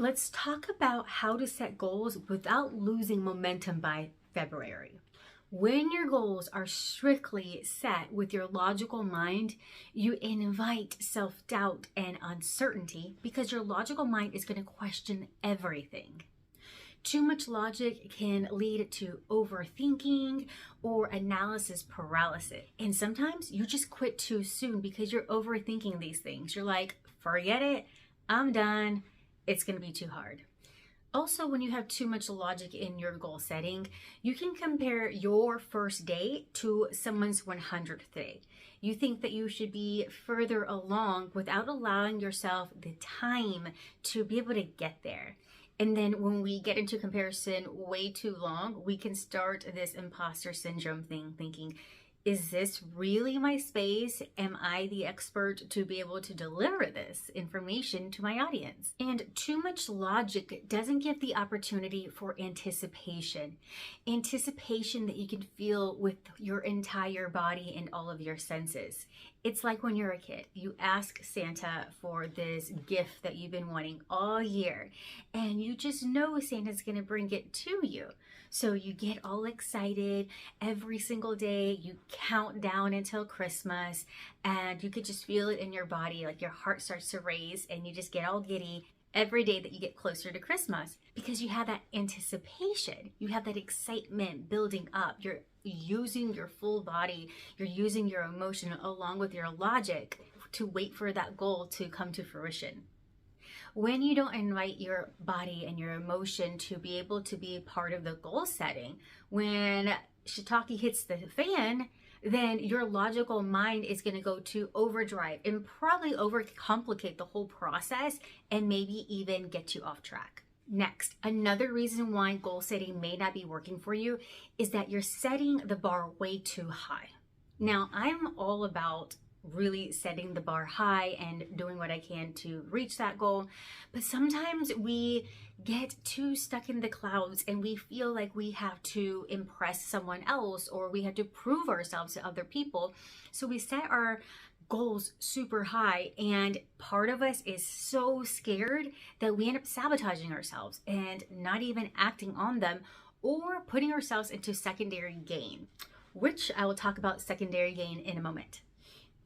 Let's talk about how to set goals without losing momentum by February. When your goals are strictly set with your logical mind, you invite self-doubt and uncertainty because your logical mind is going to question everything. Too much logic can lead to overthinking or analysis paralysis. And sometimes you just quit too soon because you're overthinking these things. You're like, forget it, I'm done, it's going to be too hard. Also, when you have too much logic in your goal setting, you can compare your first day to someone's 100th day. You think that you should be further along without allowing yourself the time to be able to get there. And then when we get into comparison way too long, we can start this imposter syndrome thing, thinking, is this really my space? Am I the expert to be able to deliver this information to my audience? And too much logic doesn't give the opportunity for anticipation. Anticipation that you can feel with your entire body and all of your senses. It's like when you're a kid, you ask Santa for this gift that you've been wanting all year, and you just know Santa's gonna bring it to you. So you get all excited every single day, you count down until Christmas, and you could just feel it in your body, like your heart starts to race and you just get all giddy every day that you get closer to Christmas because you have that anticipation, you have that excitement building up. You're using your full body, you're using your emotion along with your logic to wait for that goal to come to fruition. When you don't invite your body and your emotion to be able to be part of the goal setting, when shiitake hits the fan, then your logical mind is going to go to overdrive and probably overcomplicate the whole process and maybe even get you off track. Next, another reason why goal setting may not be working for you is that you're setting the bar way too high. Now, I'm all about really setting the bar high and doing what I can to reach that goal, but sometimes we get too stuck in the clouds and we feel like we have to impress someone else or we have to prove ourselves to other people. So we set our goals super high, and part of us is so scared that we end up sabotaging ourselves and not even acting on them or putting ourselves into secondary gain, which I will talk about secondary gain in a moment.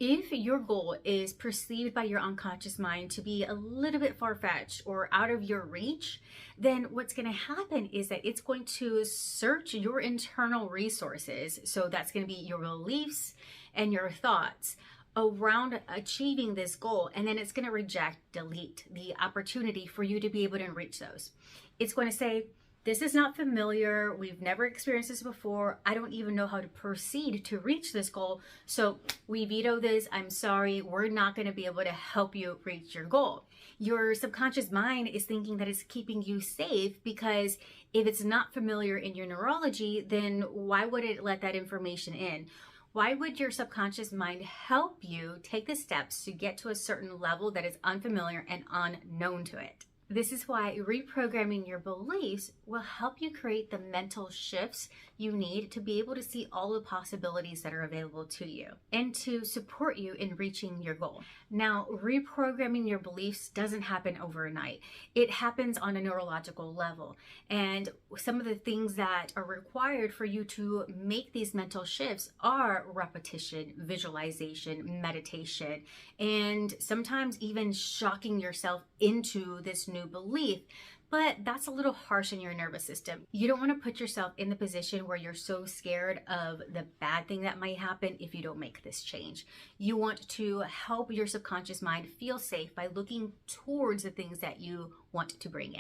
If your goal is perceived by your unconscious mind to be a little bit far-fetched or out of your reach, then what's going to happen is that it's going to search your internal resources. So that's going to be your beliefs and your thoughts around achieving this goal. And then it's going to reject, delete the opportunity for you to be able to reach those. It's going to say, this is not familiar. We've never experienced this before. I don't even know how to proceed to reach this goal. So we veto this. I'm sorry. We're not going to be able to help you reach your goal. Your subconscious mind is thinking that it's keeping you safe because if it's not familiar in your neurology, then why would it let that information in? Why would your subconscious mind help you take the steps to get to a certain level that is unfamiliar and unknown to it? This is why reprogramming your beliefs will help you create the mental shifts you need to be able to see all the possibilities that are available to you and to support you in reaching your goal. Now, reprogramming your beliefs doesn't happen overnight. It happens on a neurological level. And some of the things that are required for you to make these mental shifts are repetition, visualization, meditation, and sometimes even shocking yourself into this new belief. But that's a little harsh in your nervous system. You don't want to put yourself in the position where you're so scared of the bad thing that might happen if you don't make this change. You want to help your subconscious mind feel safe by looking towards the things that you want to bring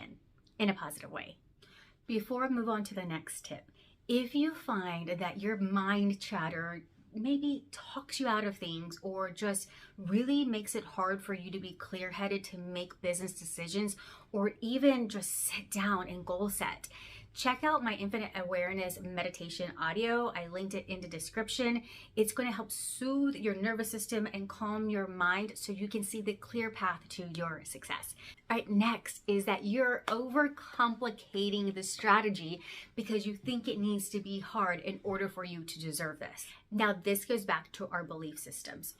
in a positive way. Before I move on to the next tip, if you find that your mind chatter maybe talks you out of things or just really makes it hard for you to be clear-headed to make business decisions or even just sit down and goal set, check out my Infinite Awareness meditation audio. I linked it in the description. It's going to help soothe your nervous system and calm your mind so you can see the clear path to your success. All right, next is that you're overcomplicating the strategy because you think it needs to be hard in order for you to deserve this. Now, this goes back to our belief systems.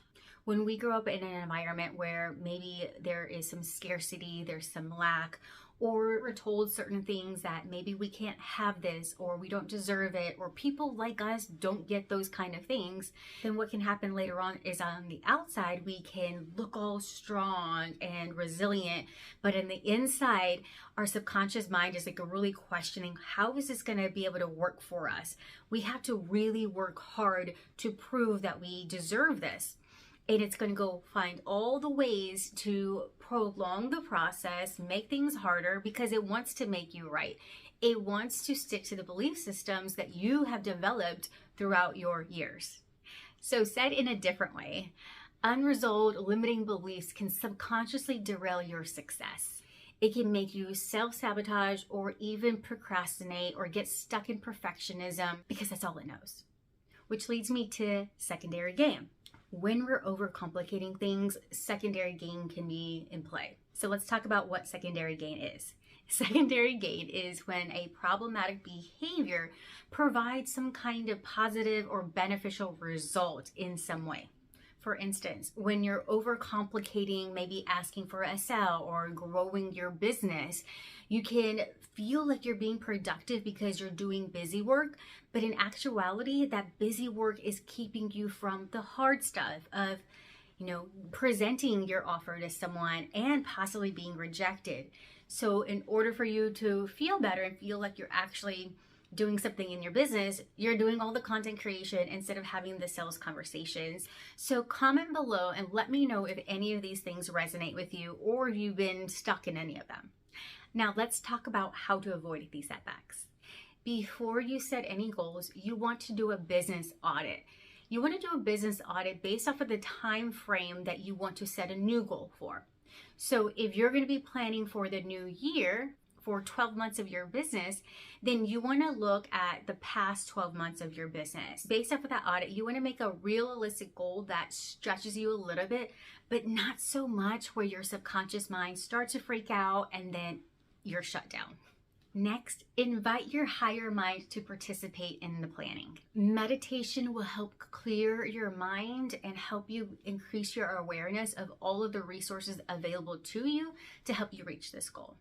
When we grow up in an environment where maybe there is some scarcity, there's some lack, or we're told certain things that maybe we can't have this, or we don't deserve it, or people like us don't get those kind of things, then what can happen later on is on the outside, we can look all strong and resilient, but in the inside, our subconscious mind is like really questioning, how is this going to be able to work for us? We have to really work hard to prove that we deserve this. And it's going to go find all the ways to prolong the process, make things harder, because it wants to make you right. It wants to stick to the belief systems that you have developed throughout your years. So said in a different way, unresolved limiting beliefs can subconsciously derail your success. It can make you self-sabotage or even procrastinate or get stuck in perfectionism because that's all it knows. Which leads me to secondary gain. When we're overcomplicating things, secondary gain can be in play. So let's talk about what secondary gain is. Secondary gain is when a problematic behavior provides some kind of positive or beneficial result in some way. For instance, when you're overcomplicating, maybe asking for a sale or growing your business, you can feel like you're being productive because you're doing busy work, but in actuality, that busy work is keeping you from the hard stuff of, presenting your offer to someone and possibly being rejected. So in order for you to feel better and feel like you're actually doing something in your business, you're doing all the content creation instead of having the sales conversations. So comment below and let me know if any of these things resonate with you or you've been stuck in any of them. Now let's talk about how to avoid these setbacks. Before you set any goals, you want to do a business audit. You want to do a business audit based off of the time frame that you want to set a new goal for. So if you're going to be planning for the new year, for 12 months of your business, then you want to look at the past 12 months of your business. Based off of that audit, you want to make a realistic goal that stretches you a little bit, but not so much where your subconscious mind starts to freak out and then you're shut down. Next, invite your higher mind to participate in the planning. Meditation will help clear your mind and help you increase your awareness of all of the resources available to you to help you reach this goal.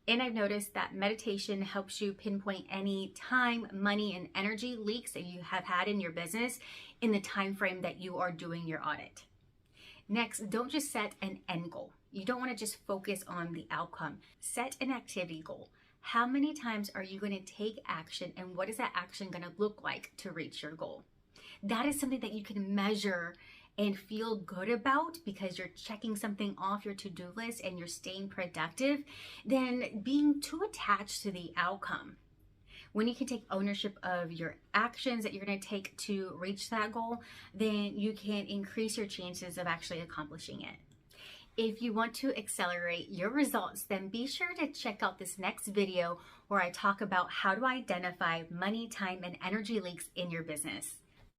And I've noticed that meditation helps you pinpoint any time, money, and energy leaks that you have had in your business in the time frame that you are doing your audit. Next, don't just set an end goal. You don't want to just focus on the outcome. Set an activity goal. How many times are you going to take action, and what is that action going to look like to reach your goal? That is something that you can measure and feel good about because you're checking something off your to-do list and you're staying productive than being too attached to the outcome. When you can take ownership of your actions that you're going to take to reach that goal, then you can increase your chances of actually accomplishing it. If you want to accelerate your results, then be sure to check out this next video where I talk about how to identify money, time, and energy leaks in your business.